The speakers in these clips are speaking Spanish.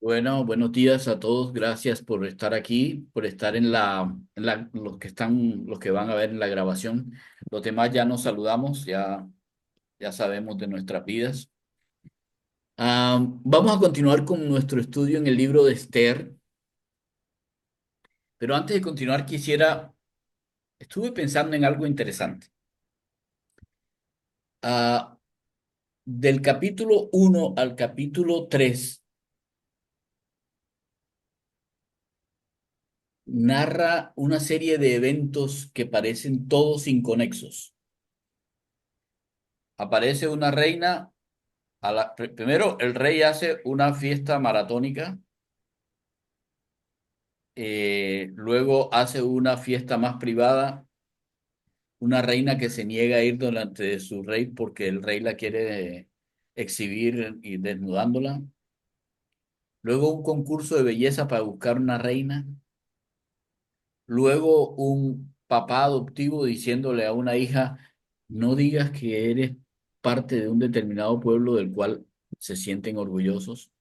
Bueno, buenos días a todos. Gracias por estar aquí, por estar los que van a ver en la grabación. Los demás ya nos saludamos, ya sabemos de nuestras vidas. Vamos a continuar con nuestro estudio en el libro de Esther, pero antes de continuar estuve pensando en algo interesante. Ah, Del capítulo 1 al capítulo 3 narra una serie de eventos que parecen todos inconexos. Aparece una reina. Primero, el rey hace una fiesta maratónica, luego hace una fiesta más privada, una reina que se niega a ir delante de su rey porque el rey la quiere exhibir y desnudándola, luego un concurso de belleza para buscar una reina, luego un papá adoptivo diciéndole a una hija, no digas que eres parte de un determinado pueblo del cual se sienten orgullosos.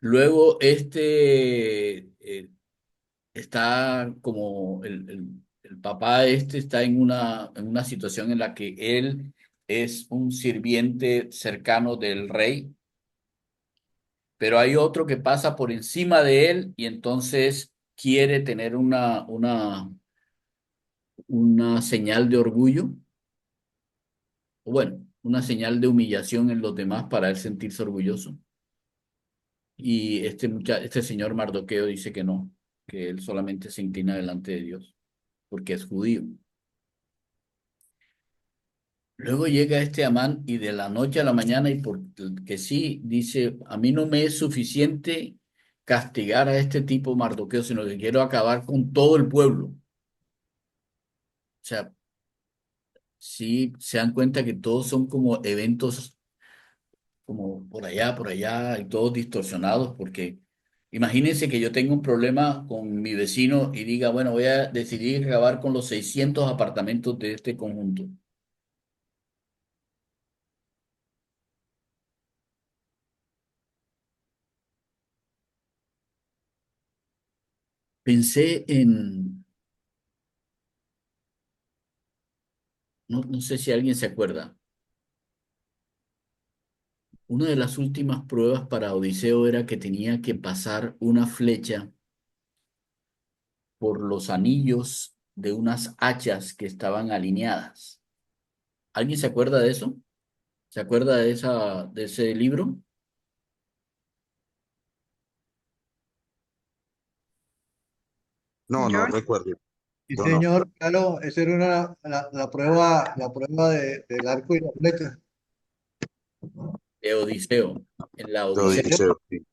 Luego está como el papá está en una situación en la que él es un sirviente cercano del rey, pero hay otro que pasa por encima de él y entonces quiere tener una señal de orgullo, o bueno, una señal de humillación en los demás para él sentirse orgulloso. Y este señor Mardoqueo dice que no, que él solamente se inclina delante de Dios, porque es judío. Luego llega este Amán y de la noche a la mañana, y porque sí, dice, a mí no me es suficiente castigar a este tipo Mardoqueo, sino que quiero acabar con todo el pueblo. O sea, sí se dan cuenta que todos son como eventos como por allá, y todos distorsionados, porque imagínense que yo tengo un problema con mi vecino y diga, bueno, voy a decidir acabar con los 600 apartamentos de este conjunto. Pensé no sé si alguien se acuerda, una de las últimas pruebas para Odiseo era que tenía que pasar una flecha por los anillos de unas hachas que estaban alineadas. ¿Alguien se acuerda de eso? ¿Se acuerda de ese libro? No, no Señor, recuerdo. sí, Yo no. señor, claro, esa era la prueba del arco y la flecha. De Odiseo, en la De Odisea. Odiseo, sí.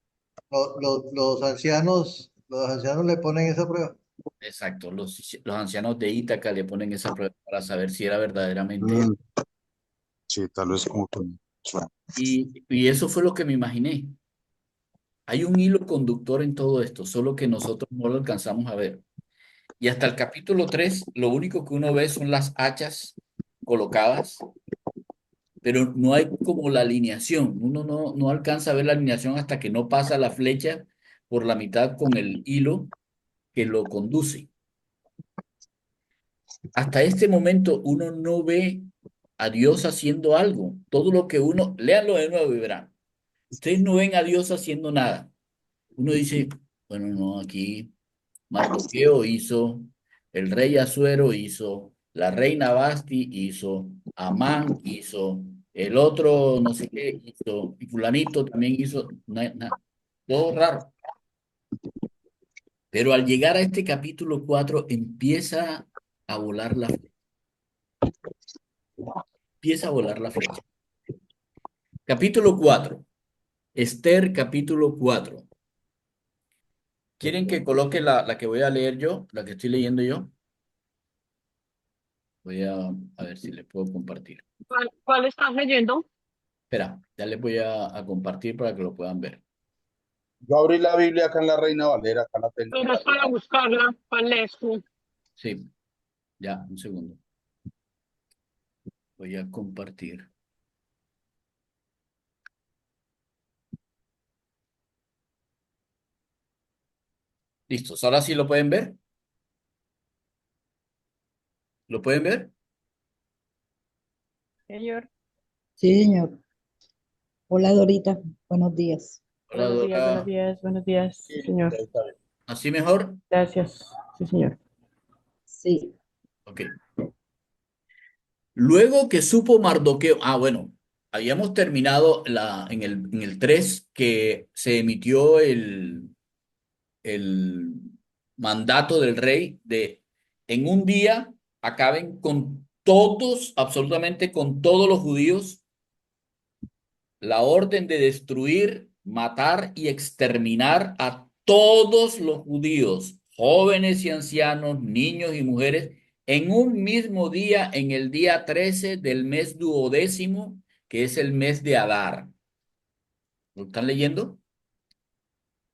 Los ancianos le ponen esa prueba. Exacto, los ancianos de Ítaca le ponen esa prueba para saber si era verdaderamente él. Mm, sí, tal vez como que suena. Y eso fue lo que me imaginé. Hay un hilo conductor en todo esto, solo que nosotros no lo alcanzamos a ver. Y hasta el capítulo 3 lo único que uno ve son las hachas colocadas, pero no hay como la alineación. Uno no alcanza a ver la alineación hasta que no pasa la flecha por la mitad con el hilo que lo conduce. Hasta este momento uno no ve a Dios haciendo algo. Todo lo que léanlo de nuevo y verán. Ustedes no ven a Dios haciendo nada. Uno dice, bueno, no, aquí Mardoqueo hizo, el rey Asuero hizo, la reina Basti hizo, Amán hizo, el otro no sé qué hizo, y fulanito también hizo, todo raro. Pero al llegar a este capítulo 4 empieza a volar la flecha. Capítulo 4, Esther capítulo 4. ¿Quieren que coloque la que voy a leer yo, la que estoy leyendo yo? A ver si les puedo compartir. ¿Cuál estás leyendo? Espera, ya les voy a compartir para que lo puedan ver. Yo abrí la Biblia acá en la Reina Valera, acá la tengo. Pero es para buscarla. ¿Cuál lees tú? Sí, ya, un segundo. Voy a compartir. Listos. Ahora sí lo pueden ver. ¿Lo pueden ver? Señor, Sí, señor. Hola, Dorita. Buenos días. Hola, Dora. buenos días, Sí, sí, señor. está bien. ¿Así mejor? Gracias, sí, señor. Sí. Ok. Luego que supo Mardoqueo, bueno, habíamos terminado en el 3 que se emitió el mandato del rey de en un día acaben con todos, absolutamente con todos los judíos, la orden de destruir, matar y exterminar a todos los judíos, jóvenes y ancianos, niños y mujeres, en un mismo día, en el día 13 del mes duodécimo, que es el mes de Adar. ¿Lo están leyendo?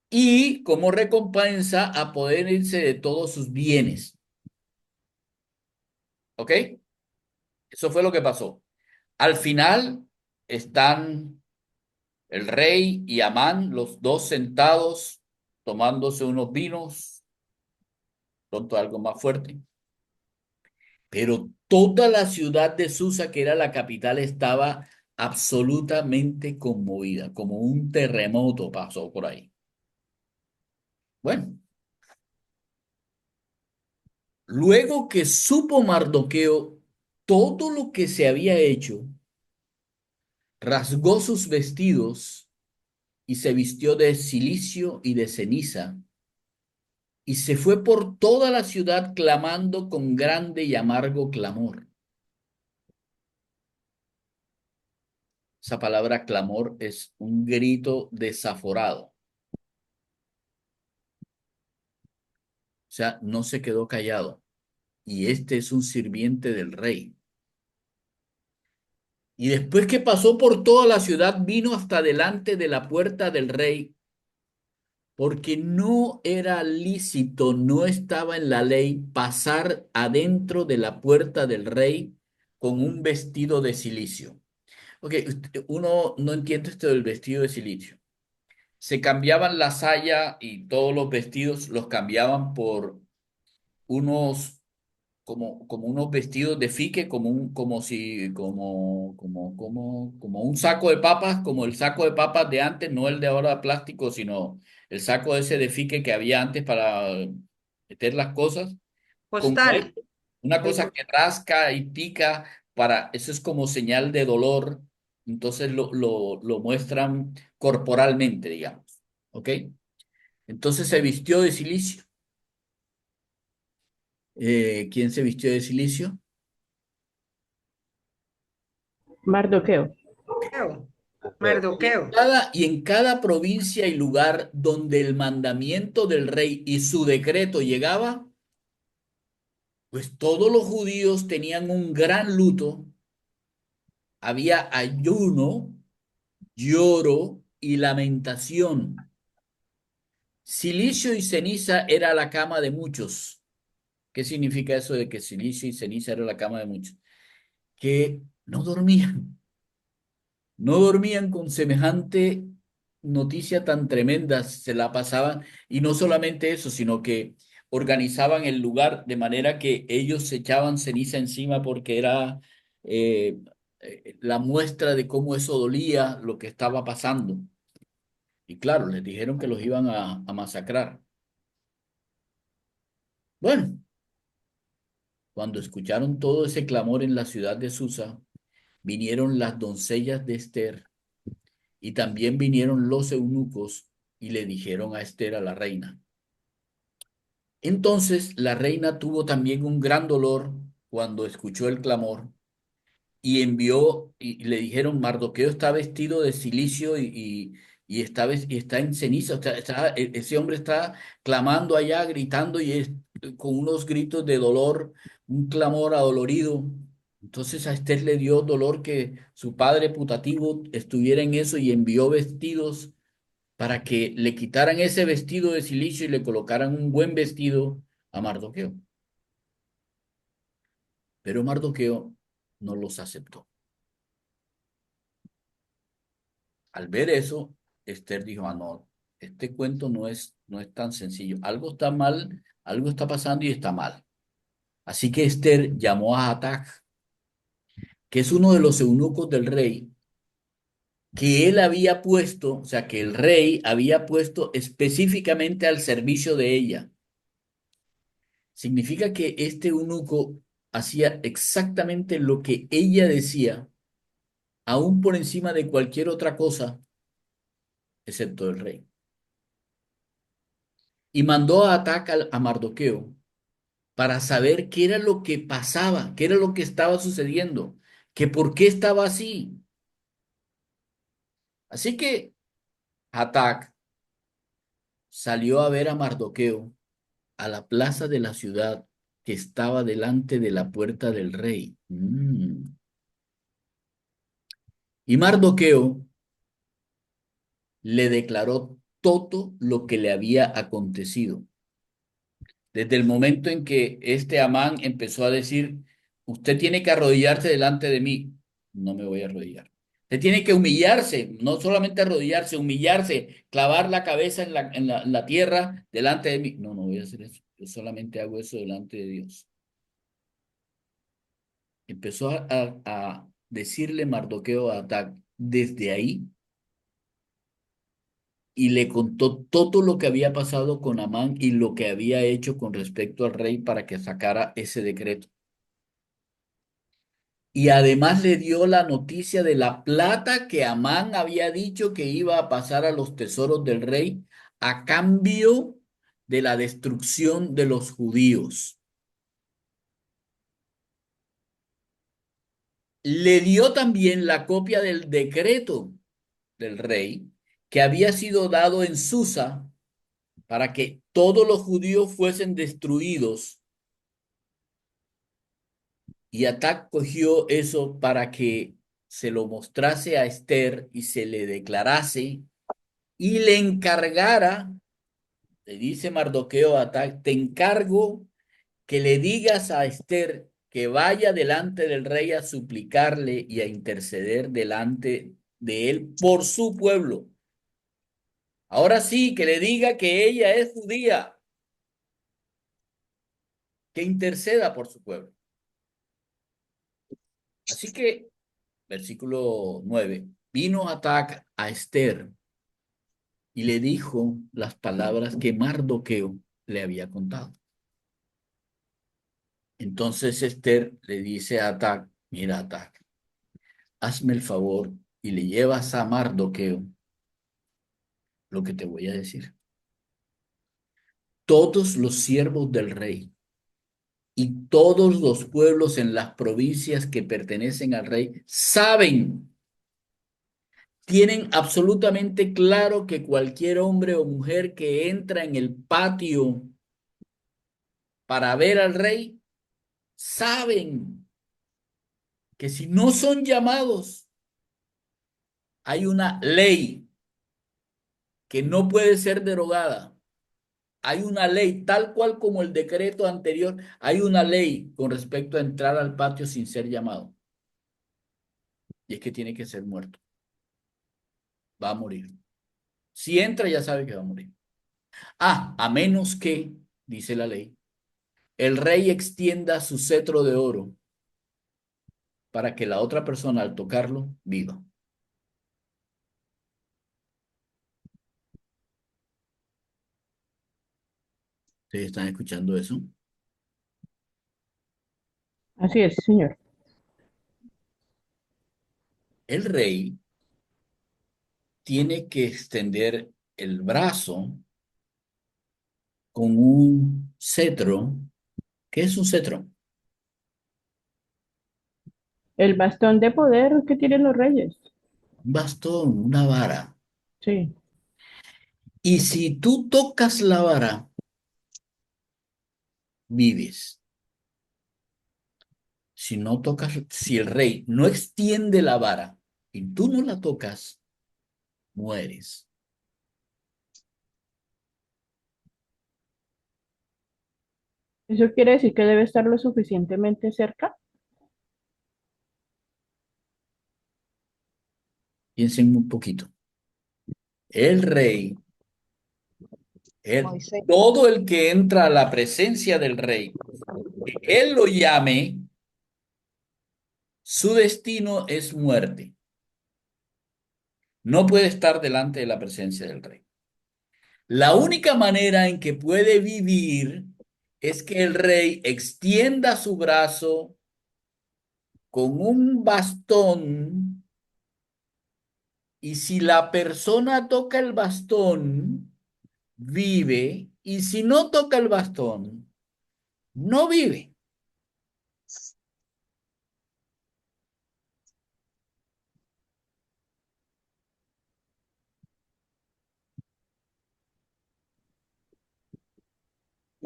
Y como recompensa apoderense de todos sus bienes. ¿Ok? Eso fue lo que pasó. Al final están el rey y Amán, los dos sentados, tomándose unos vinos, pronto algo más fuerte. Pero toda la ciudad de Susa, que era la capital, estaba absolutamente conmovida, como un terremoto pasó por ahí. Bueno, luego que supo Mardoqueo todo lo que se había hecho, rasgó sus vestidos y se vistió de cilicio y de ceniza, y se fue por toda la ciudad clamando con grande y amargo clamor. Esa palabra clamor es un grito desaforado. O sea, no se quedó callado. Y este es un sirviente del rey. Y después que pasó por toda la ciudad, vino hasta delante de la puerta del rey, porque no era lícito, no estaba en la ley pasar adentro de la puerta del rey con un vestido de cilicio. Ok, uno no entiende esto del vestido de silicio. Se cambiaban la saya y todos los vestidos los cambiaban por unos como unos vestidos de fique, como un saco de papas, como el saco de papas de antes, no el de ahora de plástico, sino el saco ese de fique que había antes para meter las cosas, como Postal. es una El cosa po- que rasca y pica, eso es como señal de dolor, entonces lo muestran corporalmente, digamos, ¿ok? Entonces se vistió de silicio. ¿Quién se vistió de silicio? Mardoqueo. Mardoqueo. Creo. Mardoqueo. Y en cada provincia y lugar donde el mandamiento del rey y su decreto llegaba, pues todos los judíos tenían un gran luto, había ayuno, lloro y lamentación. Silicio y ceniza era la cama de muchos. ¿Qué significa eso de que silicio y ceniza era la cama de muchos? Que no dormían. No dormían con semejante noticia tan tremenda, se la pasaban, y no solamente eso, sino que organizaban el lugar de manera que ellos se echaban ceniza encima porque era eh, la muestra de cómo eso dolía lo que estaba pasando. Y claro, les dijeron que los iban a masacrar. Bueno, cuando escucharon todo ese clamor en la ciudad de Susa, vinieron las doncellas de Esther. Y también vinieron los eunucos y le dijeron a Esther, a la reina. Entonces la reina tuvo también un gran dolor cuando escuchó el clamor y envió, y le dijeron, Mardoqueo está vestido de cilicio y y está en ceniza, ese hombre está clamando allá, gritando con unos gritos de dolor, un clamor adolorido. Entonces a Esther le dio dolor que su padre putativo estuviera en eso y envió vestidos para que le quitaran ese vestido de silicio y le colocaran un buen vestido a Mardoqueo. Pero Mardoqueo no los aceptó. Al ver eso, Esther dijo, no. este cuento no es tan sencillo. Algo está mal, algo está pasando y está mal. Así que Esther llamó a Atac, que es uno de los eunucos del rey, que él había puesto, o sea, que el rey había puesto específicamente al servicio de ella. Significa que este eunuco hacía exactamente lo que ella decía, aún por encima de cualquier otra cosa, excepto el rey. Y mandó a Atac a Mardoqueo para saber qué era lo que pasaba, qué era lo que estaba sucediendo, que por qué estaba así. Así que Atac salió a ver a Mardoqueo a la plaza de la ciudad que estaba delante de la puerta del rey. Y Mardoqueo le declaró todo lo que le había acontecido. Desde el momento en que este Amán empezó a decir, usted tiene que arrodillarse delante de mí, no me voy a arrodillar. Usted tiene que humillarse, no solamente arrodillarse, humillarse, clavar la cabeza en la tierra delante de mí. No, no voy a hacer eso. Yo solamente hago eso delante de Dios. Empezó a decirle Mardoqueo a Atac desde ahí y le contó todo lo que había pasado con Amán y lo que había hecho con respecto al rey para que sacara ese decreto. Y además le dio la noticia de la plata que Amán había dicho que iba a pasar a los tesoros del rey a cambio de la destrucción de los judíos. Le dio también la copia del decreto del rey que había sido dado en Susa para que todos los judíos fuesen destruidos. Y Atac cogió eso para que se lo mostrase a Esther y se le declarase y le encargara, le dice Mardoqueo a Atac, te encargo que le digas a Esther que vaya delante del rey a suplicarle y a interceder delante de él por su pueblo. Ahora sí, que le diga que ella es judía, que interceda por su pueblo. Así que, versículo 9, vino Atac a Esther y le dijo las palabras que Mardoqueo le había contado. Entonces Esther le dice a Atac, mira Atac, hazme el favor y le llevas a Mardoqueo lo que te voy a decir. Todos los siervos del rey y todos los pueblos en las provincias que pertenecen al rey saben, tienen absolutamente claro que cualquier hombre o mujer que entra en el patio para ver al rey, saben que si no son llamados, hay una ley que no puede ser derogada. Hay una ley, tal cual como el decreto anterior, hay una ley con respecto a entrar al patio sin ser llamado. Y es que tiene que ser muerto. Va a morir. Si entra, ya sabe que va a morir. A menos que, dice la ley, el rey extienda su cetro de oro para que la otra persona al tocarlo viva. ¿Ustedes están escuchando eso? Así es, sí, señor. El rey tiene que extender el brazo con un cetro. ¿Qué es un cetro? El bastón de poder que tienen los reyes. Un bastón, una vara. Sí. Y si tú tocas la vara, vives. Si no tocas, si el rey no extiende la vara y tú no la tocas, mueres. Eso quiere decir que debe estar lo suficientemente cerca. Piensen un poquito. El rey Moisés. Todo el que entra a la presencia del rey, que él lo llame, su destino es muerte. No puede estar delante de la presencia del rey. La única manera en que puede vivir es que el rey extienda su brazo con un bastón y si la persona toca el bastón, vive, y si no toca el bastón, no vive.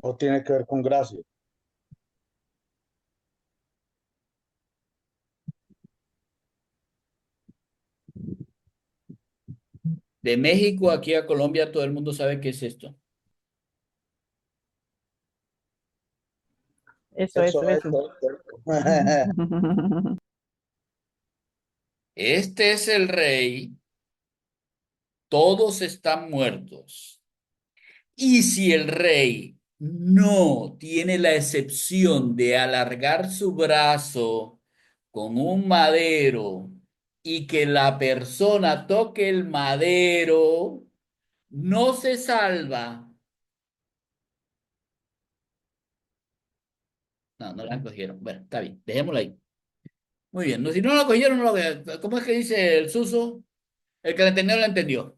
No tiene que ver con gracia. De México aquí a Colombia, todo el mundo sabe qué es esto. Eso, eso, eso. Este es el rey, todos están muertos. Y si el rey no tiene la excepción de alargar su brazo con un madero y que la persona toque el madero, no se salva. No, no la cogieron. Bueno, está bien, dejémoslo ahí. Muy bien, no, si no la cogieron, no lo vean. ¿Cómo es que dice el Suso? El que la entendió, la entendió.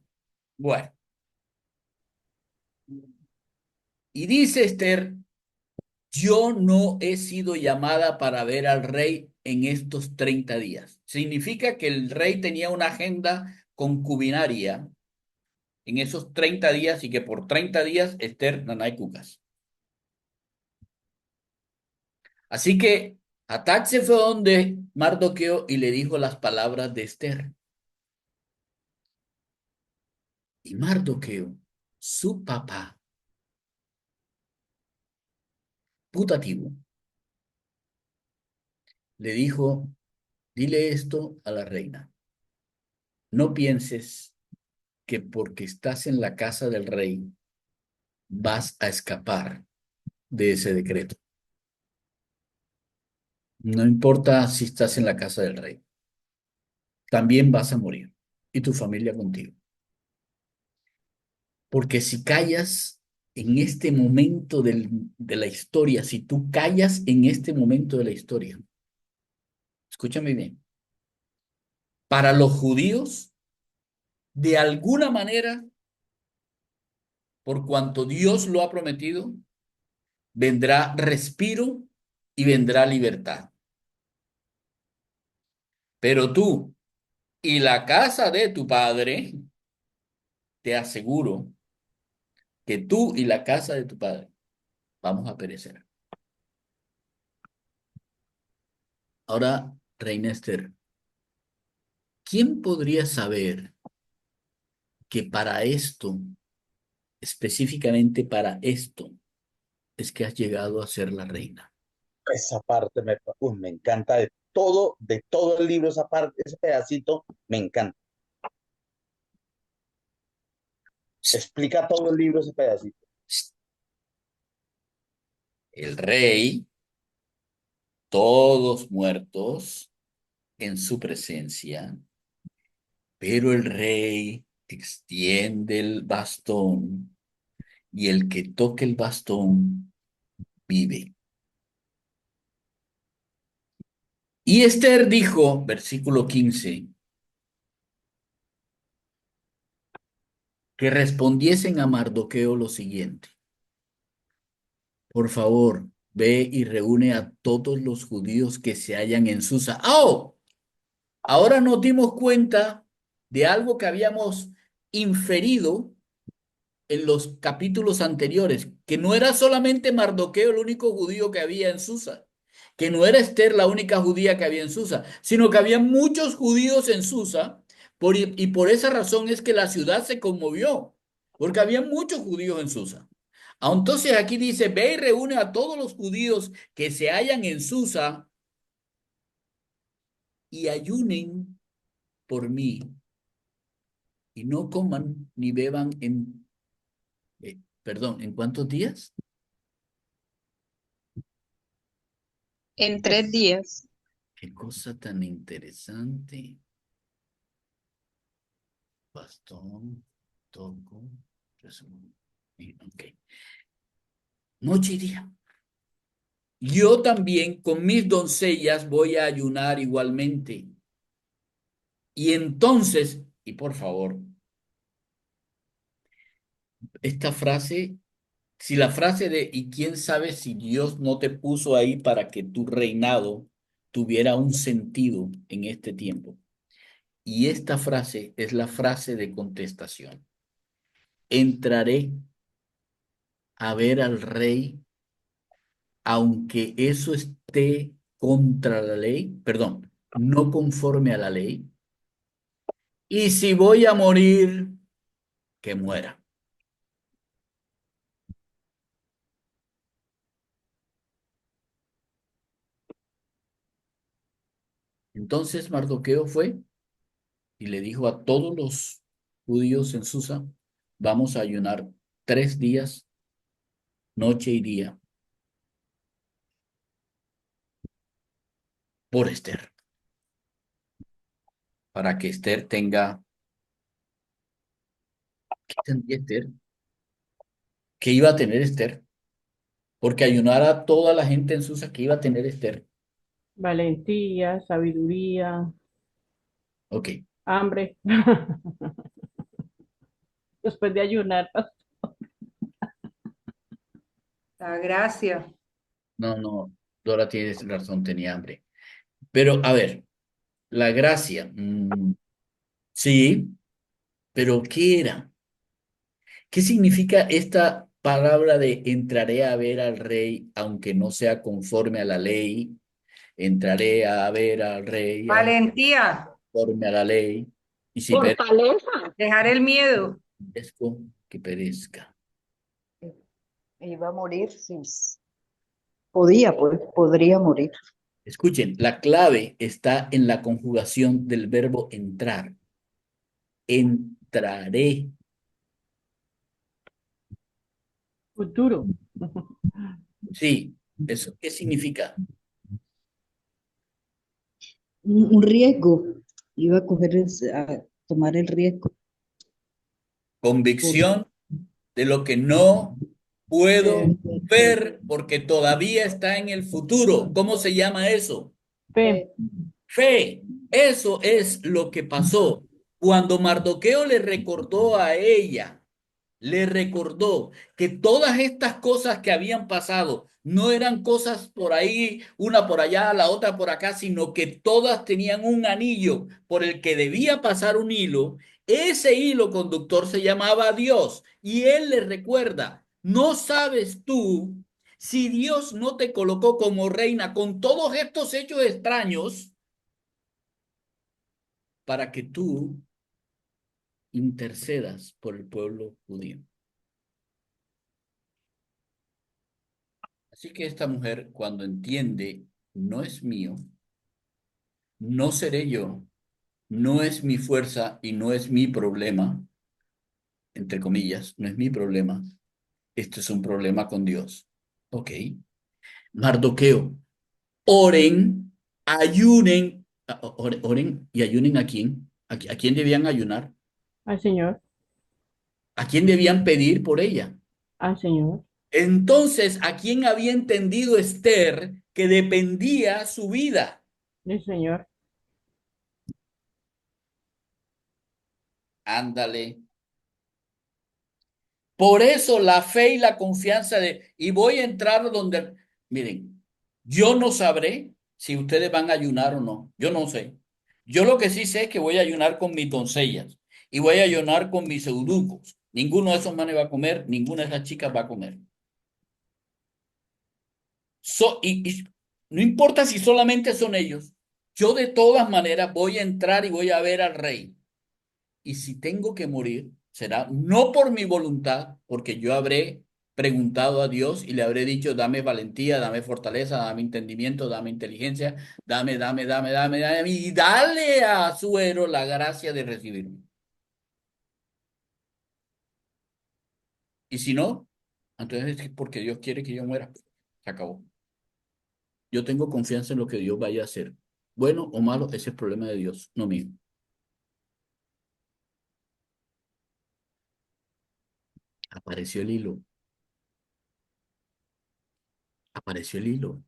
Bueno, y dice Esther, yo no he sido llamada para ver al rey en estos 30 días. Significa que el rey tenía una agenda concubinaria en esos 30 días y que por 30 días Esther nanay cucas. Así que Atac se fue donde Mardoqueo y le dijo las palabras de Esther. Y Mardoqueo, su papá, putativo, le dijo, dile esto a la reina. No pienses que porque estás en la casa del rey vas a escapar de ese decreto. No importa si estás en la casa del rey, también vas a morir y tu familia contigo. Porque si callas en este momento de la historia, si tú callas en este momento de la historia, escúchame bien, para los judíos, de alguna manera, por cuanto Dios lo ha prometido, vendrá respiro y vendrá libertad. Pero tú y la casa de tu padre, te aseguro que tú y la casa de tu padre vamos a perecer. Ahora, Reina Esther, ¿quién podría saber que para esto, específicamente para esto, es que has llegado a ser la reina? Esa parte me encanta de todo el libro, esa parte, ese pedacito, me encanta. Explica todo el libro ese pedacito. El rey, todos muertos en su presencia, pero el rey extiende el bastón y el que toque el bastón vive. Y Esther dijo, versículo 15, que respondiesen a Mardoqueo lo siguiente: por favor, ve y reúne a todos los judíos que se hallan en Susa. ¡Oh! Ahora nos dimos cuenta de algo que habíamos inferido en los capítulos anteriores, que no era solamente Mardoqueo el único judío que había en Susa, que no era Esther la única judía que había en Susa, sino que había muchos judíos en Susa, y por esa razón es que la ciudad se conmovió, porque había muchos judíos en Susa. Entonces aquí dice, ve y reúne a todos los judíos que se hallan en Susa y ayunen por mí y no coman ni beban Perdón, ¿en cuántos días? En 3 días. Qué cosa tan interesante. Bastón, toco, resumen. Ok. Noche y día. Yo también con mis doncellas voy a ayunar igualmente. Y entonces, y por favor, esta frase, si la frase de, y quién sabe si Dios no te puso ahí para que tu reinado tuviera un sentido en este tiempo. Y esta frase es la frase de contestación. Entraré a ver al rey, aunque eso esté contra la ley, perdón, no conforme a la ley. Y si voy a morir, que muera. Entonces Mardoqueo fue y le dijo a todos los judíos en Susa, vamos a ayunar 3 días, noche y día, por Esther, para que Esther tenga, ¿qué tendría Esther? ¿Qué iba a tener Esther? Porque ayunar a toda la gente en Susa, ¿qué iba a tener Esther? Valentía, sabiduría, Ok, hambre. Después de ayunar. La gracia. no, no, Dora tiene razón, tenía hambre. Pero a ver, la gracia, sí, pero ¿qué era? ¿Qué significa esta palabra de entraré a ver al rey, aunque no sea conforme a la ley? Entraré a ver al rey, aunque Valentía. conforme a la ley. Y si Fortaleza. Dejar el miedo. perezco, que perezca. Iba a morir, sí. Podía, pues, podría morir. Escuchen, la clave está en la conjugación del verbo entrar. Entraré. Futuro. Sí, ¿eso qué significa? Un riesgo. Iba a a tomar el riesgo. Por, Convicción de lo que no puedo eh, ver porque todavía está en el futuro. ¿Cómo se llama eso? Fe. eh, Fe. Eso es lo que pasó cuando Mardoqueo le recordó a ella, le recordó que todas estas cosas que habían pasado no eran cosas por ahí, una por allá, la otra por acá, sino que todas tenían un anillo por el que debía pasar un hilo. Ese hilo conductor se llamaba Dios y él le recuerda, ¿no sabes tú si Dios no te colocó como reina con todos estos hechos extraños para que tú intercedas por el pueblo judío? Así que esta mujer, cuando entiende, no es mío, no seré yo, no es mi fuerza y no es mi problema, entre comillas, no es mi problema, esto es un problema con Dios. Ok. Mardoqueo, oren, ayunen, oren y ayunen a quién, a quién debían ayunar, Al Señor. a quién debían pedir por ella. Al Señor. Entonces, ¿a quién había entendido Esther que dependía su vida? El Señor. Ándale. Por eso la fe y la confianza y voy a entrar donde, miren, yo no sabré si ustedes van a ayunar o no, yo no sé. Yo lo que sí sé es que voy a ayunar con mis doncellas y voy a ayunar con mis eunucos. Ninguno de esos manes va a comer, ninguna de esas chicas va a comer. Y no importa si solamente son ellos, yo de todas maneras voy a entrar y voy a ver al rey. Y si tengo que morir, será no por mi voluntad, porque yo habré preguntado a Dios y le habré dicho, dame valentía, dame fortaleza, dame entendimiento, dame inteligencia, dame, y dale a Suero la gracia de recibirme. Y si no, Entonces es porque Dios quiere que yo muera. Se acabó. Yo tengo confianza en lo que Dios vaya a hacer. Bueno o malo, ese es el problema de Dios, no mío. Apareció el hilo. Apareció el hilo.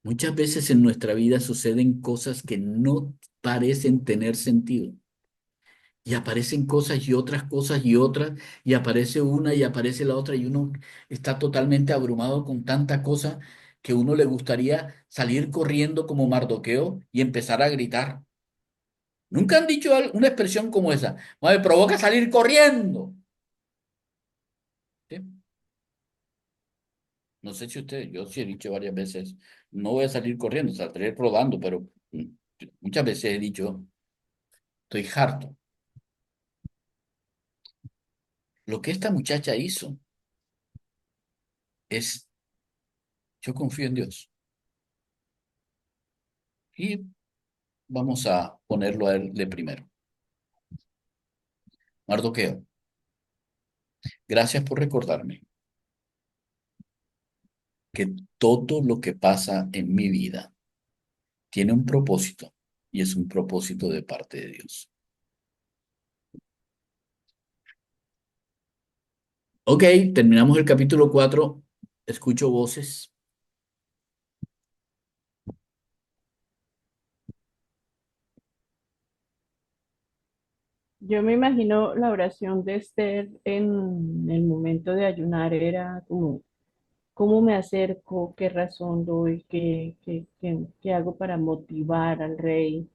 Muchas veces en nuestra vida suceden cosas que no parecen tener sentido. Y aparecen cosas y otras cosas y otras, y aparece una y aparece la otra, y uno está totalmente abrumado con tanta cosa que uno le gustaría salir corriendo como Mardoqueo y empezar a gritar. Nunca han dicho una expresión como esa. Me provoca salir corriendo. ¿Sí? No sé si usted, yo sí he dicho varias veces, no voy a salir corriendo, saldré rodando, pero muchas veces he dicho, estoy harto. Lo que esta muchacha hizo es, yo confío en Dios. Y vamos a ponerlo a él de primero. Mardoqueo, gracias por recordarme que todo lo que pasa en mi vida tiene un propósito y es un propósito de parte de Dios. Ok, terminamos el capítulo 4. Escucho voces. Yo me imagino la oración de Esther en el momento de ayunar era como, ¿cómo me acerco? ¿Qué razón doy? ¿Qué hago para motivar al rey?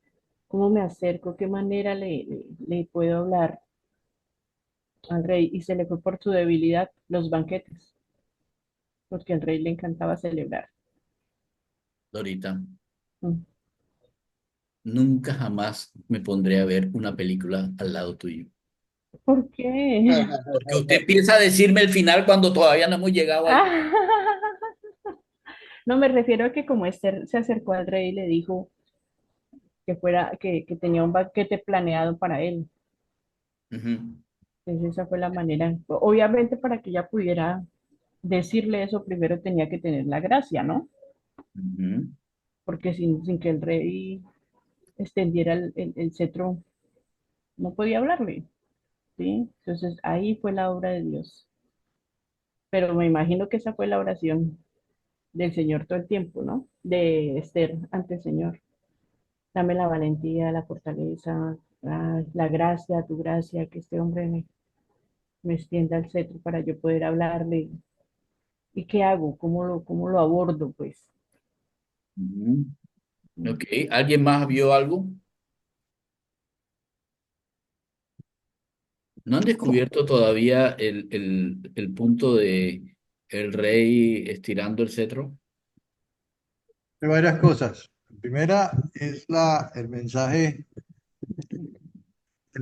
¿Cómo me acerco? ¿Qué manera le puedo hablar al rey? Y se le fue por su debilidad los banquetes, porque al rey le encantaba celebrar. Dorita, Mm. nunca jamás me pondré a ver una película al lado tuyo. ¿Por qué? Porque usted empieza a decirme el final cuando todavía no hemos llegado allí. No, me refiero a que como Esther se acercó al rey y le dijo que tenía un banquete planeado para él. Ujú, Entonces esa fue la manera. Obviamente para que ella pudiera decirle eso, primero tenía que tener la gracia, ¿no? ujú. Porque sin que el rey extendiera el cetro, no podía hablarle, ¿sí? Entonces ahí fue la obra de Dios. Pero me imagino que esa fue la oración del Señor todo el tiempo, ¿no? De Esther ante el Señor. Dame la valentía, la fortaleza, la gracia, tu gracia, que este hombre me extienda el cetro para yo poder hablarle. ¿Y qué hago? Cómo lo abordo, pues? Ujú. Ok, ¿alguien más vio algo? ¿No han descubierto todavía el punto de el rey estirando el cetro? Hay varias cosas. La primera es el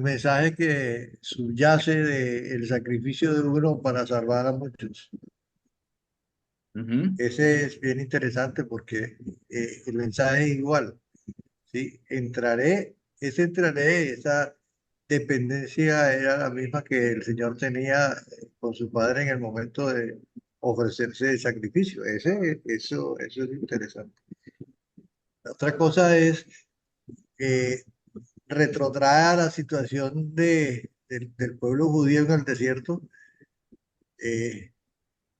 mensaje que subyace del sacrificio de uno para salvar a muchos. Ujú, Ese es bien interesante porque el mensaje es igual, ¿sí? Esa dependencia era la misma que el Señor tenía con su Padre en el momento de ofrecerse el sacrificio. Eso es interesante. La otra cosa es eh, retrotraer a la situación del pueblo judío en el desierto eh,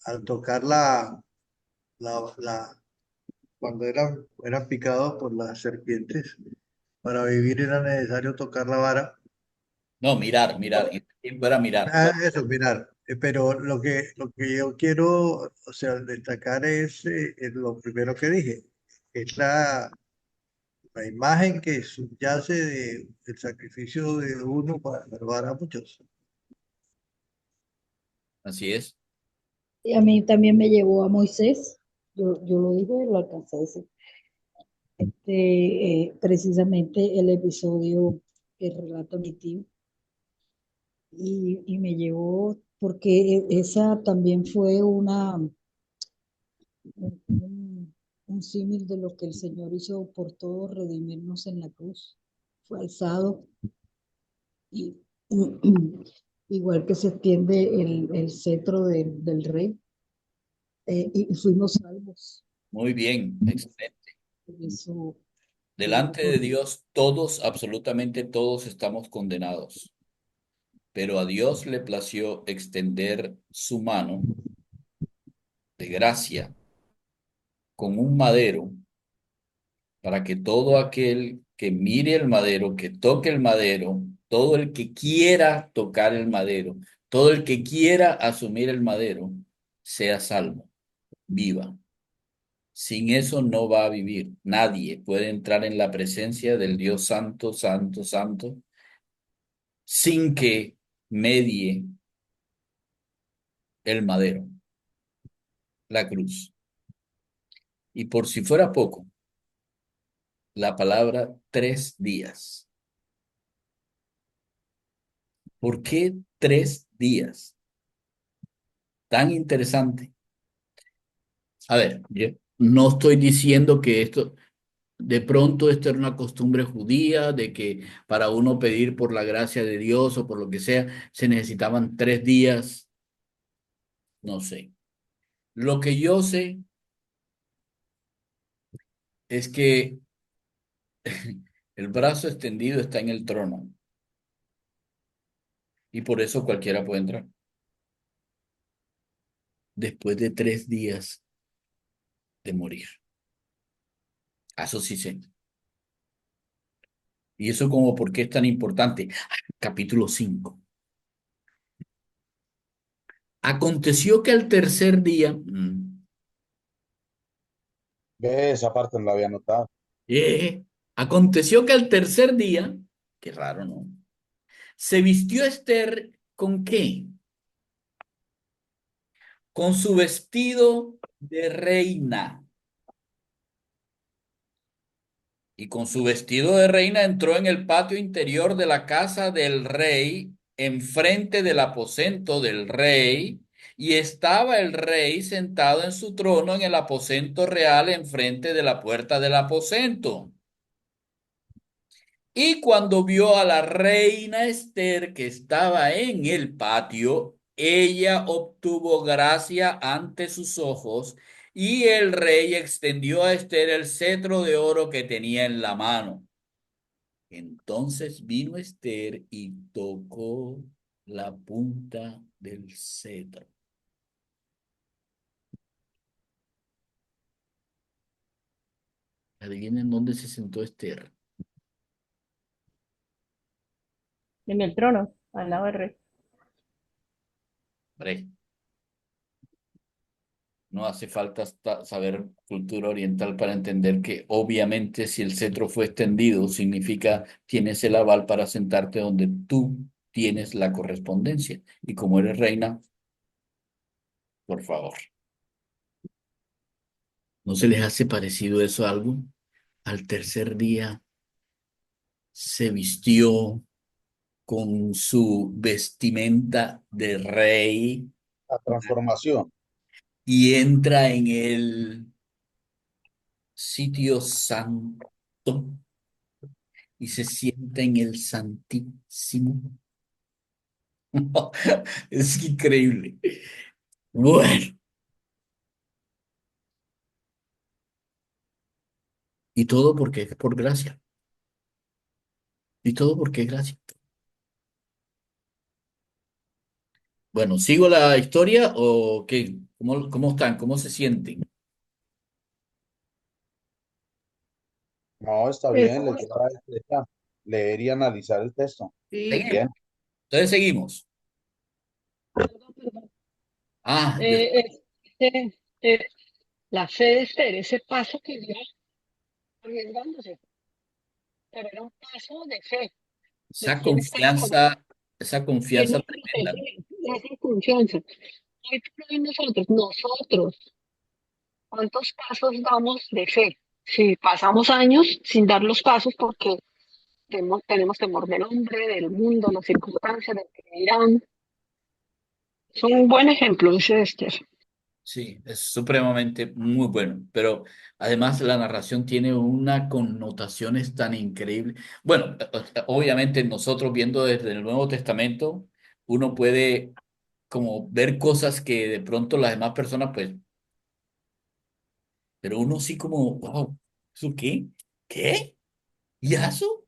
al tocar la cuando eran picados por las serpientes. Para vivir era necesario tocar la vara. no, mirar, mirar. En este tiempo era mirar. Eso, mirar. Pero lo que yo quiero, o sea, destacar es lo primero que dije. Es la imagen que subyace del sacrificio de uno para salvar a muchos. Así es. Y a mí también me llevó a Moisés, yo lo dije, lo alcancé a decir, precisamente el episodio que relata mi tío, y me llevó porque esa también fue un símil de lo que el Señor hizo por todos, redimirnos en la cruz. Fue alzado y igual que se extiende el cetro del rey, y fuimos salvos. Muy bien, excelente. En eso, Delante de Dios, todos, absolutamente todos estamos condenados, pero a Dios le plació extender su mano de gracia con un madero para que todo aquel que mire el madero, que toque el madero, todo el que quiera tocar el madero, todo el que quiera asumir el madero, sea salvo, viva. Sin eso no va a vivir. Nadie puede entrar en la presencia del Dios Santo, Santo, Santo, sin que medie el madero, la cruz. Y por si fuera poco, la palabra 3 días. ¿Por qué 3 días? Tan interesante. A ver, yo no estoy diciendo que de pronto esto era una costumbre judía, de que para uno pedir por la gracia de Dios o por lo que sea, se necesitaban 3 días. No sé. Lo que yo sé es que el brazo extendido está en el trono y por eso cualquiera puede entrar. Después de 3 días de morir. Eso sí sé. Y eso como por qué es tan importante. Capítulo 5. Aconteció que al tercer día, Ve, esa parte no la había notado. eh, aconteció que al tercer día, qué raro, ¿no? Se vistió Esther ¿con qué? Con su vestido de reina. Y con su vestido de reina entró en el patio interior de la casa del rey, enfrente del aposento del rey, y estaba el rey sentado en su trono en el aposento real enfrente de la puerta del aposento. Y cuando vio a la reina Esther que estaba en el patio, ella obtuvo gracia ante sus ojos, y el rey extendió a Esther el cetro de oro que tenía en la mano. Entonces vino Esther y tocó la punta del cetro. Adivinen dónde se sentó Esther. En el trono, al lado del rey. Hombre, no hace falta saber cultura oriental para entender que obviamente si el cetro fue extendido significa tienes el aval para sentarte donde tú tienes la correspondencia. Y como eres reina, por favor. ¿No se les hace parecido eso a algo? Al tercer día se vistió con su vestimenta de rey La transformación. y entra en el sitio santo y se sienta en el santísimo. Es increíble. Bueno, y todo porque es por gracia. Y todo porque es gracia. Bueno, ¿sigo la historia o qué? ¿Cómo están? ¿Cómo se sienten? No, está bien, lectura estrecha. Leer y analizar el texto. Sí, Seguimos. Bien. Entonces seguimos. Ah, yo, Este, eh, la fe de Esther, ese paso que dio arriesgándose, pero era un paso de esa quién estaba con él, confianza, esa quién confianza nos tremenda. protegía, esa confianza. Hoy por hoy nosotros, ¿cuántos pasos damos de fe? Si pasamos años sin dar los pasos porque tenemos temor del hombre, del mundo, las circunstancias, del que dirán. Es un buen ejemplo ese de Esther. Sí, es supremamente muy bueno, pero además la narración tiene una connotaciones tan increíble. Bueno, obviamente nosotros viendo desde el Nuevo Testamento, uno puede como ver cosas que de pronto las demás personas, pues, pero uno sí como, wow, ¿eso qué? ¿Qué? ¿Y eso?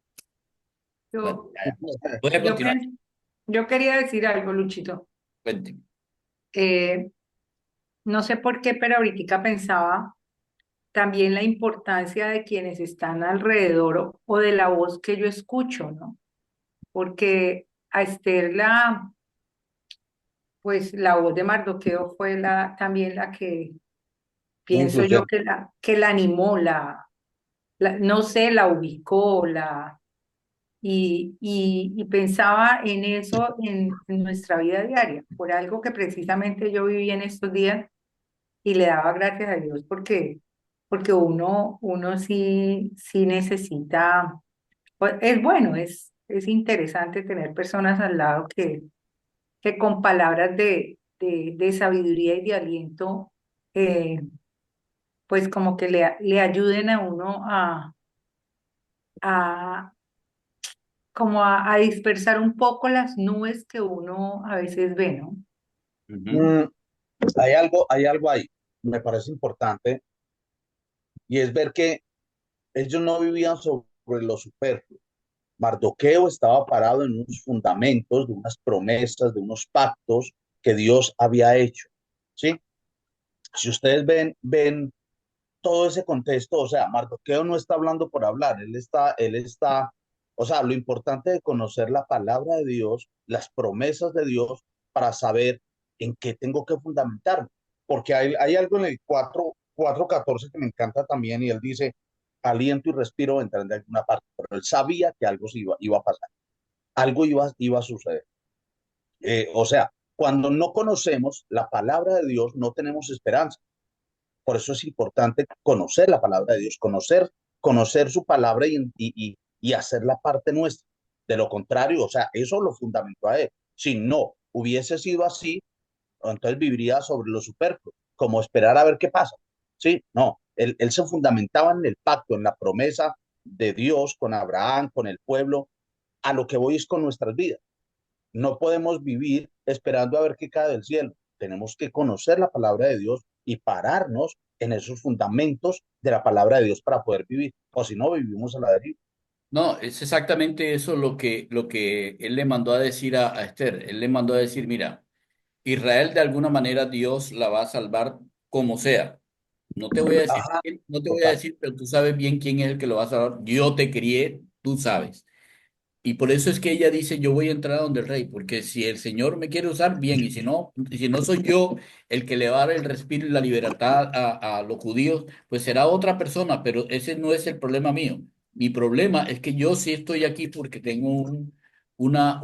Bueno, Yo, ya, ya. Voy a yo, continuar. yo quería decir algo, Luchito. Cuente. Eh, no sé por qué, pero ahorita pensaba también la importancia de quienes están alrededor o de la voz que yo escucho, ¿no? Porque a Esther pues la voz de Mardoqueo fue también la que pienso Influye. yo que la animó, no sé, la ubicó, y pensaba en eso en nuestra vida diaria, por algo que precisamente yo viví en estos días y le daba gracias a Dios porque uno sí necesita, pues, es bueno, es interesante tener personas al lado que con palabras de sabiduría y de aliento, eh, pues como que le ayuden a uno a, como a dispersar un poco las nubes que uno a veces ve, ¿no? Ujú. Mm, hay algo ahí, me parece importante, y es ver que ellos no vivían sobre lo superfluo. Mardoqueo estaba parado en unos fundamentos, de unas promesas, de unos pactos que Dios había hecho, ¿sí? Si ustedes ven todo ese contexto, o sea, Mardoqueo no está hablando por hablar, o sea, lo importante de conocer la palabra de Dios, las promesas de Dios, para saber en qué tengo que fundamentarme. Porque hay algo en el 4:14 que me encanta también, y él dice, aliento y respiro vendrán de alguna parte, pero él sabía que algo iba a pasar, algo iba a suceder. O sea, cuando no conocemos la palabra de Dios, no tenemos esperanza. Por eso es importante conocer la palabra de Dios, conocer su palabra y hacerla parte nuestra. De lo contrario, o sea, eso lo fundamentó a él. Si no hubiese sido así, entonces viviría sobre lo superfluo, como esperar a ver qué pasa. Sí, no, él se fundamentaba en el pacto, en la promesa de Dios con Abraham, con el pueblo. A lo que voy es con nuestras vidas. No podemos vivir esperando a ver qué cae del cielo. Tenemos que conocer la palabra de Dios y pararnos en esos fundamentos de la palabra de Dios para poder vivir. O si no, vivimos a la deriva. No, es exactamente eso lo que él le mandó a decir a Esther. Él le mandó a decir, mira, Israel de alguna manera Dios la va a salvar como sea. No te voy a decir, Ajá, no te voy a total. decir, pero tú sabes bien quién es el que lo va a salvar. Yo te crié, tú sabes. Y por eso es que ella dice, yo voy a entrar a donde el rey, porque si el Señor me quiere usar, bien, y si no soy yo el que le va a dar el respiro y la libertad a los judíos, pues será otra persona, pero ese no es el problema mío. Mi problema es que yo sí estoy aquí porque tengo una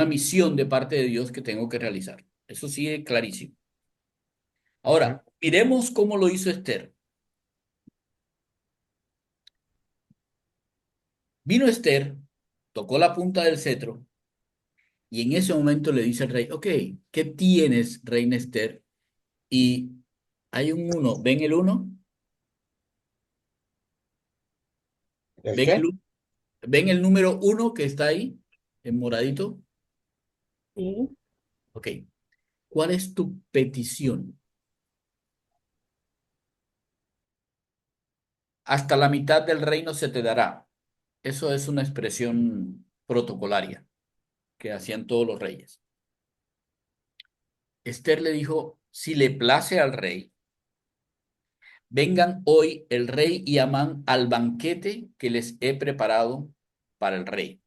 misión de parte de Dios que tengo que realizar. Eso sí es clarísimo. Ujú. Ahora, miremos cómo lo hizo Esther. Vino Esther, tocó la punta del cetro. Y en ese momento le dice al rey, ok, ¿qué tienes, reina Esther? Y hay un uno, ¿ven el uno? ¿El ¿Ven qué? ven el número uno que está ahí, en moradito? Sí, Ok, ¿cuál es tu petición? Hasta la mitad del reino se te dará. Eso es una expresión protocolaria que hacían todos los reyes. Esther le dijo, si le place al rey, vengan hoy el rey y Amán al banquete que les he preparado para el rey.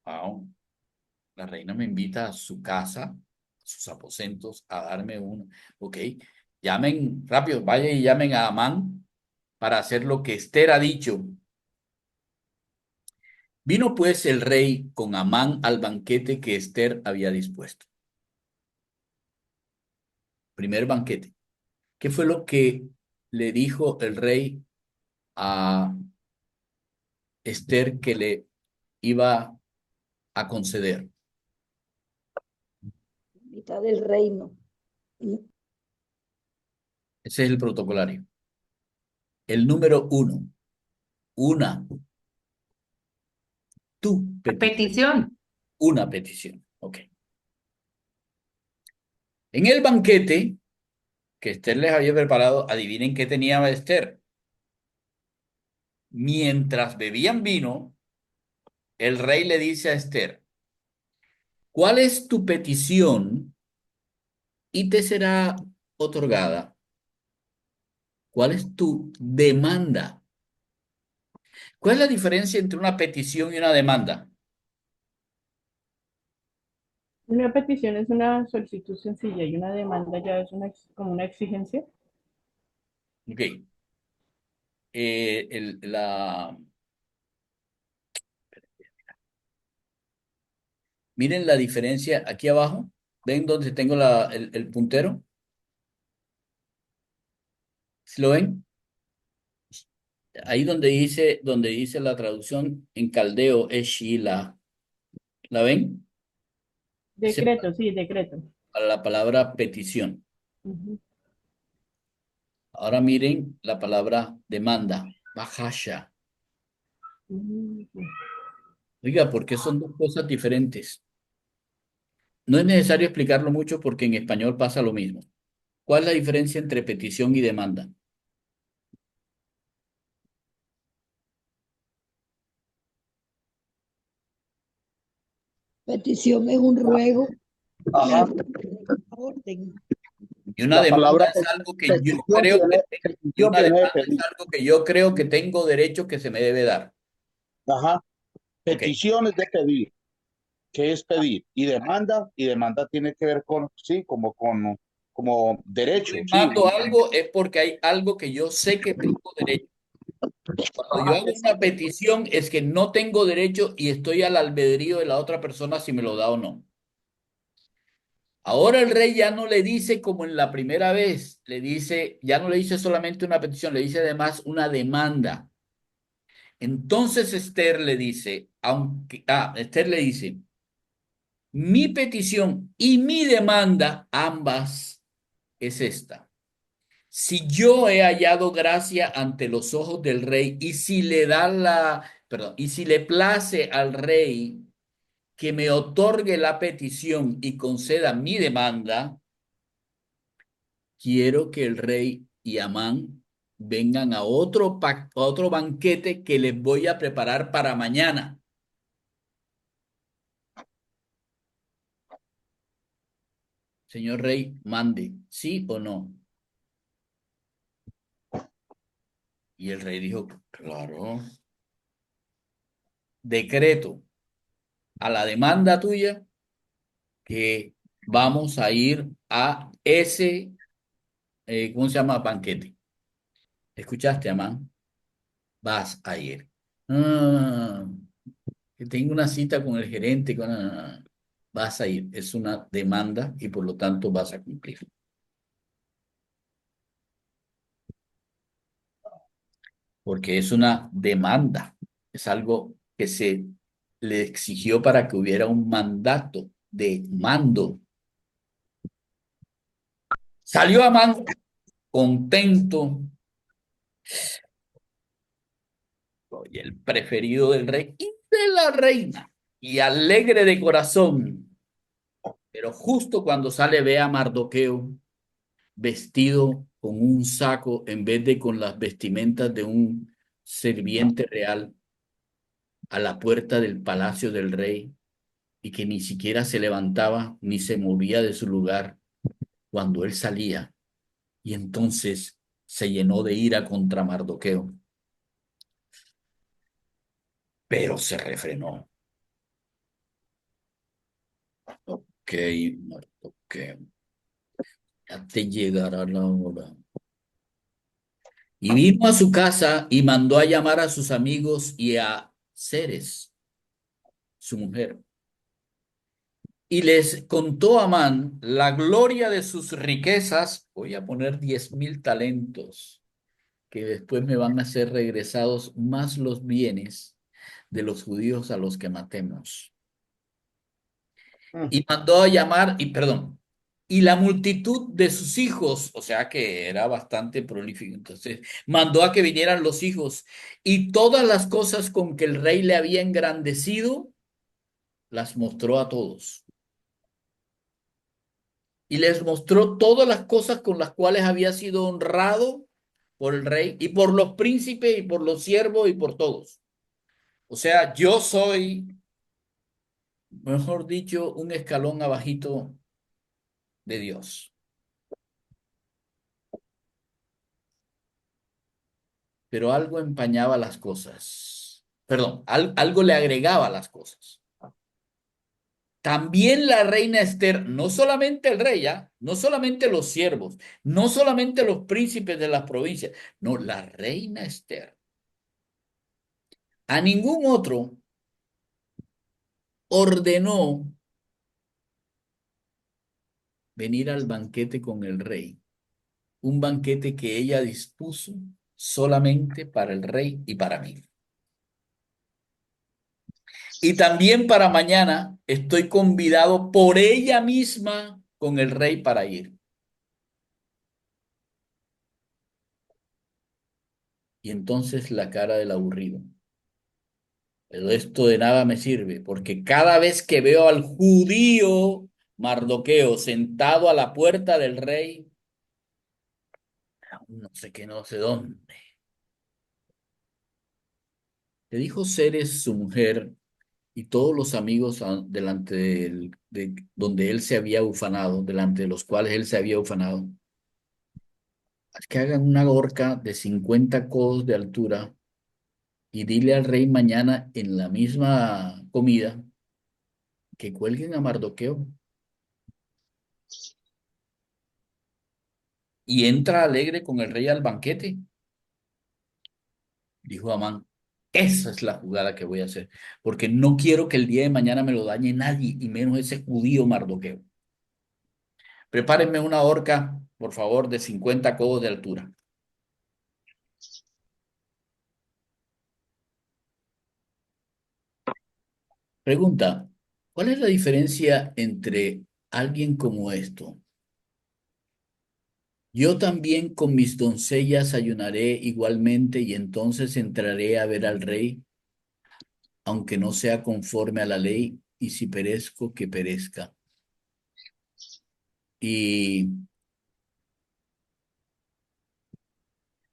Wow. La reina me invita a su casa, a sus aposentos, a darme uno. Ok, llamen rápido, vayan y llamen a Amán para hacer lo que Esther ha dicho. Vino pues el rey con Amán al banquete que Esther había dispuesto. Primer banquete. ¿Qué fue lo que le dijo el rey a Esther que le iba a conceder? Mitad del reino. Y Ese es el protocolario. El número uno, una tu petición? Petición. Una petición. Ok. En el banquete que Esther les había preparado, adivinen qué tenía Esther. Mientras bebían vino, el rey le dice a Esther, ¿cuál es tu petición y te será otorgada? ¿Cuál es tu demanda? ¿Cuál es la diferencia entre una petición y una demanda? Una petición es una solicitud sencilla y una demanda ya es como una exigencia. Ok. Eh, el- la, miren la diferencia aquí abajo. ¿Ven donde tengo el puntero? ¿Sí lo ven? Ahí donde dice la traducción en caldeo es Sheila. ¿La ven? Ese Decreto, sí, decreto. para la palabra petición. Ujú. Ahora miren la palabra demanda. Bahasha. Ujú. Oiga, ¿por qué son dos cosas diferentes? No es necesario explicarlo mucho porque en español pasa lo mismo. ¿Cuál es la diferencia entre petición y demanda? Petición es un ruego y Ajá. una orden. Y una La demanda palabra es algo que yo petición creo viene, que y petición una viene de demanda es pedir. algo que yo creo que tengo derecho que se me debe dar. Ajá. Ok. Petición es de pedir. ¿Qué es pedir? Y demanda tiene que ver con, sí, como derecho, sí. Demando algo es porque hay algo que yo sé que tengo derecho. Cuando yo Ajá, hago una petición es que no tengo derecho y estoy al albedrío de la otra persona si me lo da o no. Ahora el rey ya no le dice como en la primera vez, le dice, ya no le dice solamente una petición, le dice además una demanda. Entonces Esther le dice, mi petición y mi demanda, ambas, es esta. Si yo he hallado gracia ante los ojos del rey y si le da perdón, y si le place al rey que me otorgue la petición y conceda mi demanda, quiero que el rey y Amán vengan a a otro banquete que les voy a preparar para mañana. Señor rey, mande, ¿sí o no? Y el rey dijo, claro, decreto a la demanda tuya que vamos a ir a ese, ¿cómo se llama? Banquete. ¿Escuchaste, Amán? Vas a ir. Ah, que tengo una cita con el gerente. Vas a ir. Es una demanda y por lo tanto vas a cumplir. Porque es una demanda. Es algo que se le exigió para que hubiera un mandato de mando. Salió Amán contento y el preferido del rey y de la reina y alegre de corazón. Pero justo cuando sale ve a Mardoqueo vestido con un saco en vez de con las vestimentas de un sirviente real a la puerta del palacio del rey y que ni siquiera se levantaba ni se movía de su lugar cuando él salía. Y entonces se llenó de ira contra Mardoqueo, pero se refrenó. Ok, Mardoqueo, ya te llegará la hora. Y vino a su casa y mandó a llamar a sus amigos y a Ceres, su mujer. Y les contó a Amán la gloria de sus riquezas. Voy a poner 10.000 talentos que después me van a ser regresados más los bienes de los judíos a los que matemos. Mm. Y mandó a llamar, y perdón, y la multitud de sus hijos, o sea que era bastante prolífico. Entonces mandó a que vinieran los hijos y todas las cosas con que el rey le había engrandecido, las mostró a todos. Y les mostró todas las cosas con las cuales había sido honrado por el rey y por los príncipes y por los siervos y por todos. O sea, yo soy, mejor dicho, un escalón abajito de Dios. Pero algo empañaba las cosas. Perdón, algo le agregaba las cosas. También la reina Esther, no solamente el rey, ¿ya? No solamente los siervos, no solamente los príncipes de las provincias, no, la reina Esther. A ningún otro ordenó venir al banquete con el rey, un banquete que ella dispuso solamente para el rey y para mí. Y también para mañana estoy convidado por ella misma con el rey para ir. Y entonces la cara del aburrido. Pero esto de nada me sirve, porque cada vez que veo al judío Mardoqueo sentado a la puerta del rey, no sé qué, no sé dónde. Le dijo Ceres, su mujer, y todos los amigos delante de donde él se había ufanado, delante de los cuales él se había ufanado, que hagan una horca de 50 codos de altura y dile al rey mañana en la misma comida que cuelguen a Mardoqueo. Y entra alegre con el rey al banquete. Dijo Amán, esa es la jugada que voy a hacer, porque no quiero que el día de mañana me lo dañe nadie, y menos ese judío Mardoqueo. Prepárenme una horca, por favor, de 50 codos de altura. Pregunta, ¿cuál es la diferencia entre alguien como esto? Yo también con mis doncellas ayunaré igualmente y entonces entraré a ver al rey, aunque no sea conforme a la ley, y si perezco, que perezca. Y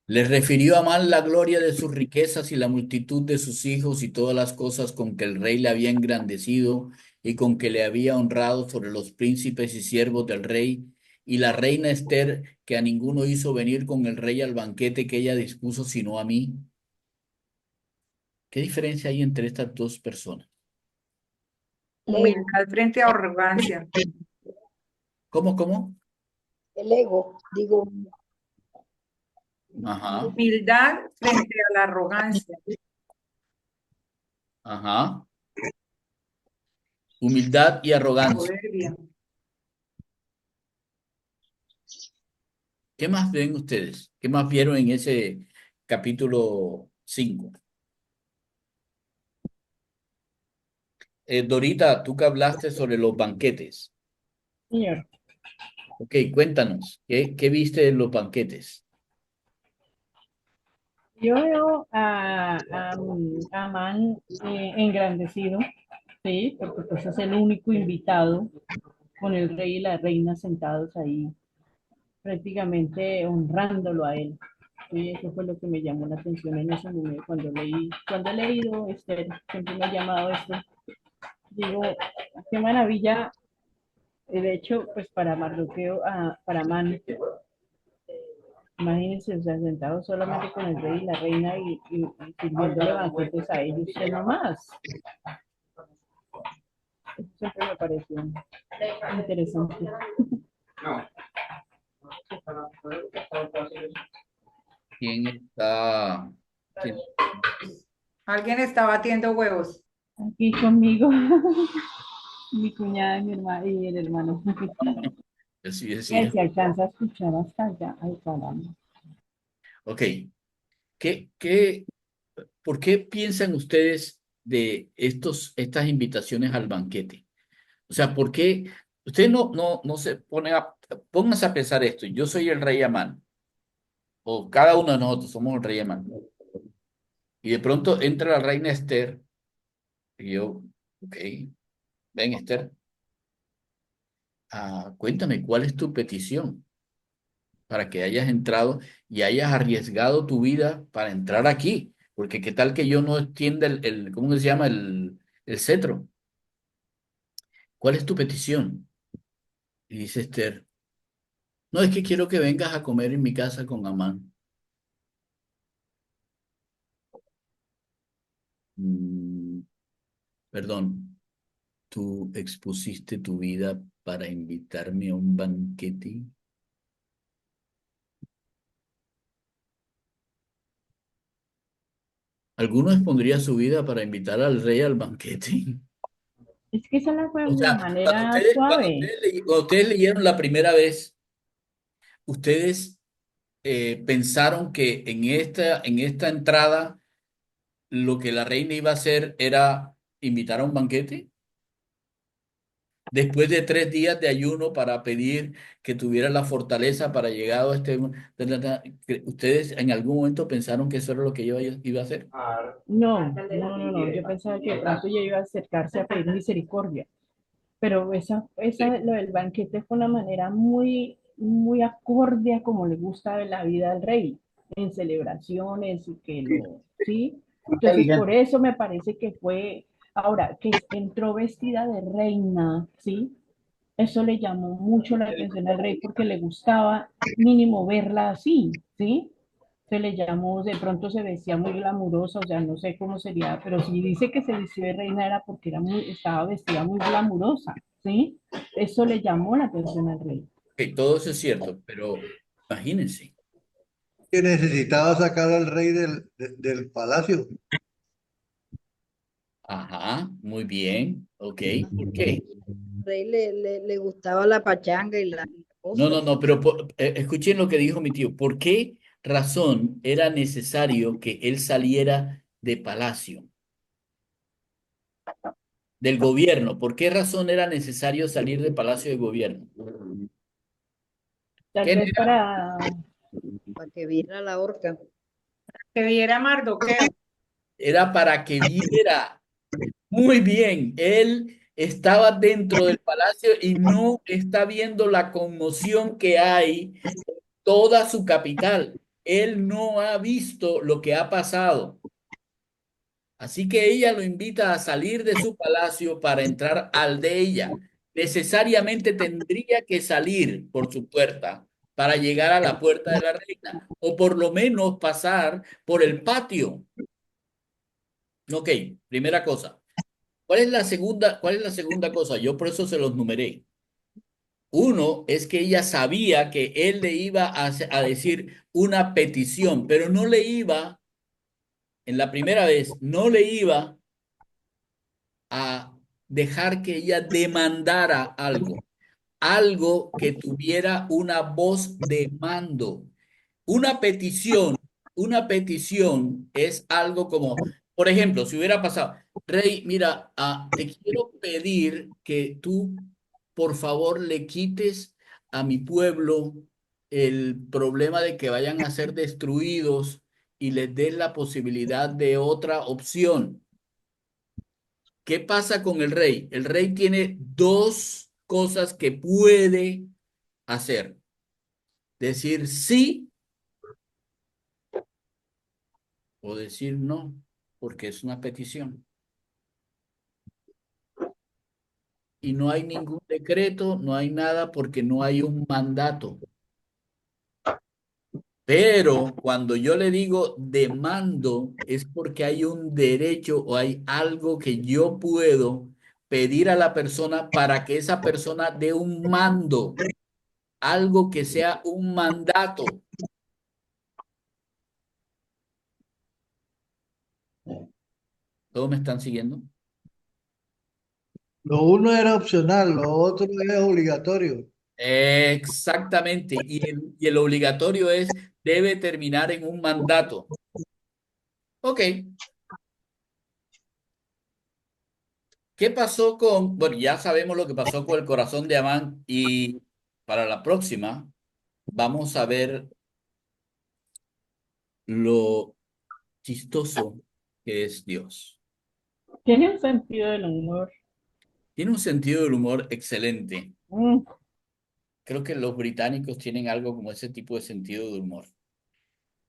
les refirió a Amán la gloria de sus riquezas y la multitud de sus hijos y todas las cosas con que el rey le había engrandecido y con que le había honrado sobre los príncipes y siervos del rey, y la reina Esther, que a ninguno hizo venir con el rey al banquete que ella dispuso, sino a mí. ¿Qué diferencia hay entre estas dos personas? El ego, Humildad frente a arrogancia. ¿Cómo? el ego, digo, Ajá, Humildad frente a la arrogancia. ajá. Humildad y arrogancia. Soberbia. ¿Qué más ven ustedes? ¿Qué más vieron en ese capítulo 5? Dorita, tú que hablaste sobre los banquetes. Señor, Ok, cuéntanos, ¿qué viste en los banquetes? yo veo a Amán engrandecido, sí, porque pues es el único invitado con el rey y la reina sentados ahí, prácticamente honrándolo a él. Sí, eso fue lo que me llamó la atención en ese momento cuando he leído Esther, siempre me ha llamado esto. Digo, qué maravilla, de hecho, pues para Mardoqueo, para Amán, imagínense, o sea, sentados solamente con el rey y la reina y sirviéndole banquetes a ellos, y no más. Eso siempre me pareció interesante. ¿Quién está? quién- Alguien está batiendo huevos. Aquí conmigo, mi cuñada y mi hermano y el hermano. Sí, Ay, decía. se alcanza a escuchar hasta allá. Ay, caramba. Ok, ¿qué, por qué piensan ustedes de estas invitaciones al banquete? O sea, ¿por qué Usted no se pone póngase a pensar esto. Yo soy el rey Amán, o cada uno de nosotros somos el rey Amán. Y de pronto entra la reina Esther, y yo, ok, ven Esther, cuéntame cuál es tu petición para que hayas entrado y hayas arriesgado tu vida para entrar aquí. Porque qué tal que yo no extienda ¿cómo se llama? El cetro. ¿Cuál es tu petición? Y dice Esther, no, es que quiero que vengas a comer en mi casa con Amán. Mm, perdón, ¿tú expusiste tu vida para invitarme a un banquete? ¿Alguno expondría su vida para invitar al rey al banquete? Es que esa fue O la sea, manera suave. cuando ustedes leyeron la primera vez, ustedes pensaron que en esta entrada lo que la reina iba a hacer era invitar a un banquete. Después de 3 días de ayuno para pedir que tuviera la fortaleza para llegar a ¿ustedes en algún momento pensaron que eso era lo que iba a hacer? No, no, no, no. Yo pensaba que de pronto ella iba a acercarse a pedir misericordia. Pero lo del banquete fue una manera muy, muy acorde a como le gusta de la vida al rey, en celebraciones y que Sí, ¿sí? Entonces, por inteligente. eso me parece que fue, ahora, que entró vestida de reina, ¿sí? Eso le llamó mucho la atención al rey porque le gustaba mínimo verla así, ¿sí? Se le llamó, de pronto se vestía muy glamurosa, o sea, no sé cómo sería, pero si dice que se vistió de reina era porque estaba vestida muy glamurosa, ¿sí? Eso le llamó la atención al rey. Ok, todo eso es cierto, pero imagínense. Que necesitaba sacar al rey del palacio. Ajá, muy bien, ok, ¿por qué? Rey le gustaba la pachanga y la No, cosa. no, no, pero escuchen lo que dijo mi tío. ¿Por qué razón era necesario que él saliera de palacio, del gobierno? ¿Por qué razón era necesario salir de palacio de gobierno? Tal ¿Qué vez Para que viera la horca. Que viera Mardoqueo. era para que viera? Muy bien, él estaba dentro del palacio y no está viendo la conmoción que hay en toda su capital. Él no ha visto lo que ha pasado. Así que ella lo invita a salir de su palacio para entrar al de ella. Necesariamente tendría que salir por su puerta para llegar a la puerta de la reina, o por lo menos pasar por el patio. Ok, primera cosa. ¿Cuál es la segunda cosa? Yo por eso se los numeré. Uno es que ella sabía que él le iba a decir una petición, pero no le iba, en la primera vez, no le iba a dejar que ella demandara algo que tuviera una voz de mando. Una petición, una petición es algo como, por ejemplo, si hubiera pasado, Rey, mira, te quiero pedir que tú, por favor, le quites a mi pueblo el problema de que vayan a ser destruidos y les des la posibilidad de otra opción. ¿Qué pasa con el rey? El rey tiene dos cosas que puede hacer. Decir sí o decir no, porque es una petición. Y no hay ningún decreto, no hay nada porque no hay un mandato. Pero cuando yo le digo demando, es porque hay un derecho o hay algo que yo puedo pedir a la persona para que esa persona dé un mando, algo que sea un mandato. ¿Todos me están siguiendo? Lo uno era opcional, lo otro era obligatorio. Exactamente. Y el obligatorio debe terminar en un mandato. Ok. ¿Qué pasó con, bueno, ya sabemos lo que pasó con el corazón de Amán y para la próxima vamos a ver lo chistoso que es Dios. Tiene un sentido del humor. Tiene un sentido del humor excelente. Mm, Creo que los británicos tienen algo como ese tipo de sentido de humor.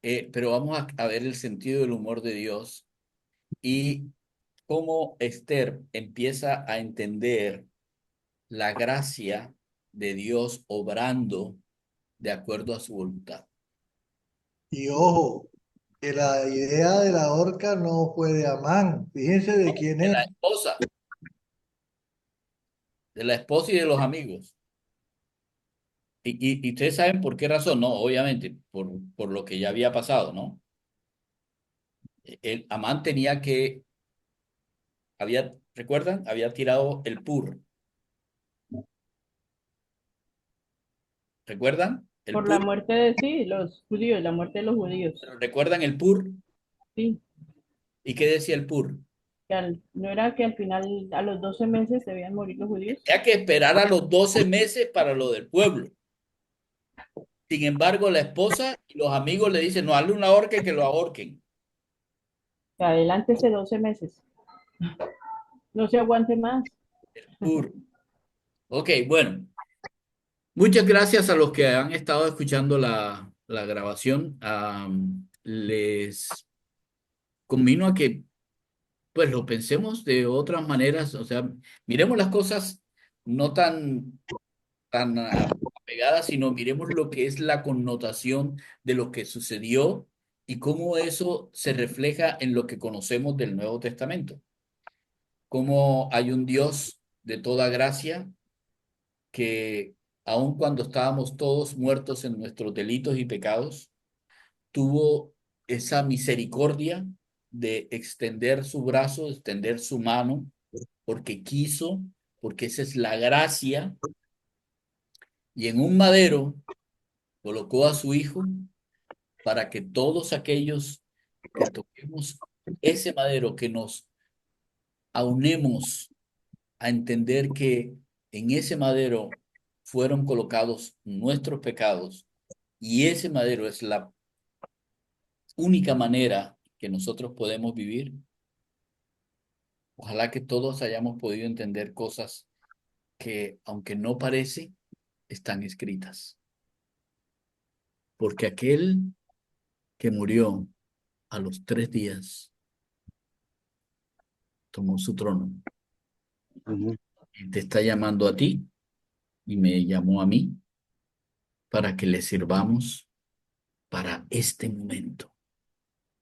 Pero vamos a ver el sentido del humor de Dios y cómo Esther empieza a entender la gracia de Dios obrando de acuerdo a su voluntad. Y ojo, que la idea de la horca no fue de Amán. Fíjense de quién De es. la esposa y de los amigos. Y ustedes saben por qué razón, ¿no? Obviamente, por lo que ya había pasado, ¿no? El Amán tenía que, ¿recuerdan? Había tirado el pur. ¿Recuerdan? El por la pur. muerte de sí, los judíos, la muerte de los judíos. ¿Pero recuerdan el pur? Sí, ¿Y qué decía el pur? no era que al final, a los 12 meses debían morir los judíos. Tenía que esperar a los 12 meses para lo del pueblo. Sin embargo, la esposa y los amigos le dicen, no, hazle una horca y que lo ahorquen. Adelántese 12 meses. No se aguante más. Pur. Ok, bueno. Muchas gracias a los que han estado escuchando la grabación. Les convino a que pues lo pensemos de otras maneras. O sea, miremos las cosas no tan apegadas, sino miremos lo que es la connotación de lo que sucedió y cómo eso se refleja en lo que conocemos del Nuevo Testamento. Cómo hay un Dios de toda gracia que aun cuando estábamos todos muertos en nuestros delitos y pecados, tuvo esa misericordia de extender su brazo, extender su mano, porque quiso, porque esa es la gracia, y en un madero colocó a su hijo para que todos aquellos que toquemos ese madero, que nos aunemos a entender que en ese madero fueron colocados nuestros pecados y ese madero es la única manera que nosotros podemos vivir. Ojalá que todos hayamos podido entender cosas que, aunque no parece, están escritas. Porque aquel que murió a los 3 días tomó su trono Ujú. y te está llamando a ti y me llamó a mí para que le sirvamos para este momento,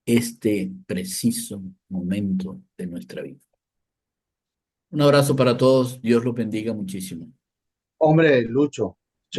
este preciso momento de nuestra vida. Un abrazo para todos. Dios los bendiga muchísimo. Hombre, Lucho,